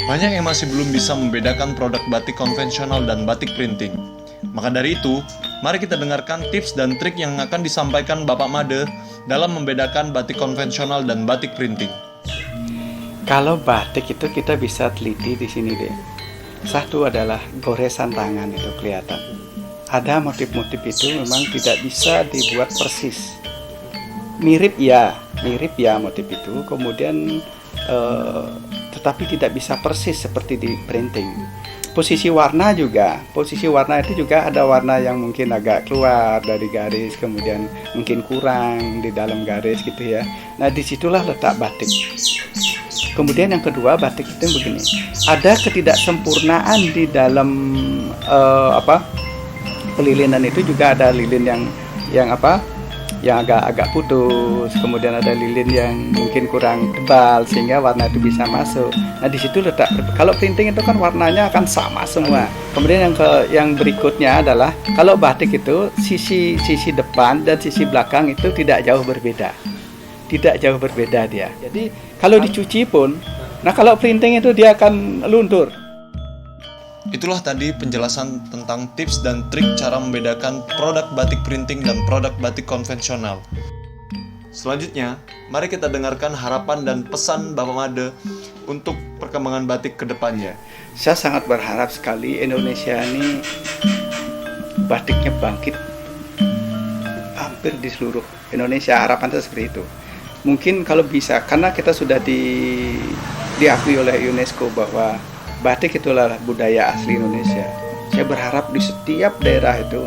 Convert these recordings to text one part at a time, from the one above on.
Banyak yang masih belum bisa membedakan produk batik konvensional dan batik printing. Maka dari itu, mari kita dengarkan tips dan trik yang akan disampaikan Bapak Made dalam membedakan batik konvensional dan batik printing. Kalau batik itu kita bisa teliti di sini deh. Satu adalah goresan tangan itu kelihatan. Ada motif-motif itu memang tidak bisa dibuat persis. Mirip ya motif itu. Kemudian tetapi tidak bisa persis seperti di printing. Posisi warna itu juga ada warna yang mungkin agak keluar dari garis, kemudian mungkin kurang di dalam garis gitu ya. Nah, disitulah letak batik. Kemudian yang kedua, batik itu begini, ada ketidaksempurnaan di dalam pelilinan itu juga ada lilin yang agak putus, kemudian ada lilin yang mungkin kurang tebal sehingga warna itu bisa masuk. Nah, di situ letak. Kalau printing itu kan warnanya akan sama semua. Kemudian yang berikutnya adalah kalau batik itu sisi depan dan sisi belakang itu tidak jauh berbeda. Tidak jauh berbeda dia. Jadi kalau dicuci pun, nah kalau printing itu dia akan luntur. Itulah tadi penjelasan tentang tips dan trik cara membedakan produk batik printing dan produk batik konvensional. Selanjutnya, mari kita dengarkan harapan dan pesan Bapak Made untuk perkembangan batik ke depannya. Saya sangat berharap sekali Indonesia ini batiknya bangkit hampir di seluruh Indonesia. Harapan saya seperti itu. Mungkin kalau bisa, karena kita sudah diakui oleh UNESCO bahwa batik itulah budaya asli Indonesia. Saya berharap di setiap daerah itu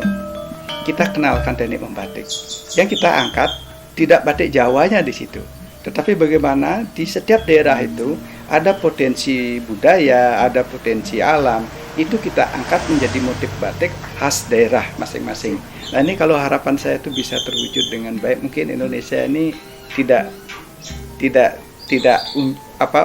kita kenalkan teknik membatik. Yang kita angkat tidak batik Jawanya di situ, tetapi bagaimana di setiap daerah itu ada potensi budaya, ada potensi alam. Itu kita angkat menjadi motif batik khas daerah masing-masing. Nah, ini kalau harapan saya itu bisa terwujud dengan baik, mungkin Indonesia ini tidak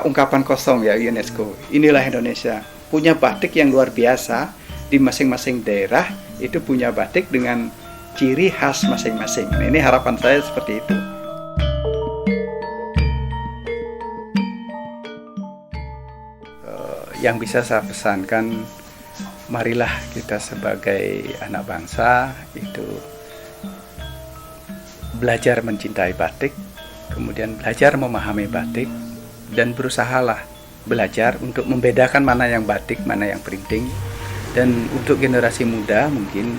ungkapan kosong ya UNESCO. Inilah Indonesia, punya batik yang luar biasa. Di masing-masing daerah itu punya batik dengan ciri khas masing-masing. Nah, ini harapan saya seperti itu. Yang bisa saya pesankan, marilah kita sebagai anak bangsa itu belajar mencintai batik, kemudian belajar memahami batik, dan berusahalah belajar untuk membedakan mana yang batik, mana yang printing. Dan untuk generasi muda mungkin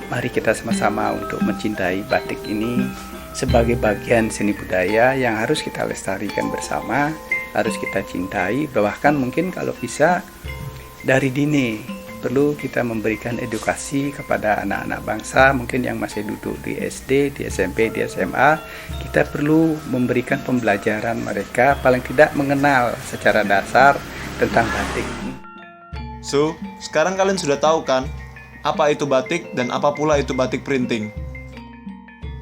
mari kita sama-sama untuk mencintai batik ini sebagai bagian seni budaya yang harus kita lestarikan bersama, harus kita cintai. Bahkan mungkin kalau bisa dari dini perlu kita memberikan edukasi kepada anak-anak bangsa, mungkin yang masih duduk di SD, di SMP, di SMA. Kita perlu memberikan pembelajaran mereka, paling tidak mengenal secara dasar tentang batik. So, sekarang kalian sudah tahu kan apa itu batik dan apa pula itu batik printing.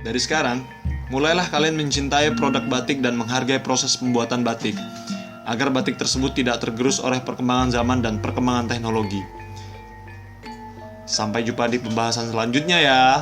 Dari sekarang, mulailah kalian mencintai produk batik dan menghargai proses pembuatan batik, agar batik tersebut tidak tergerus oleh perkembangan zaman dan perkembangan teknologi. Sampai jumpa di pembahasan selanjutnya ya.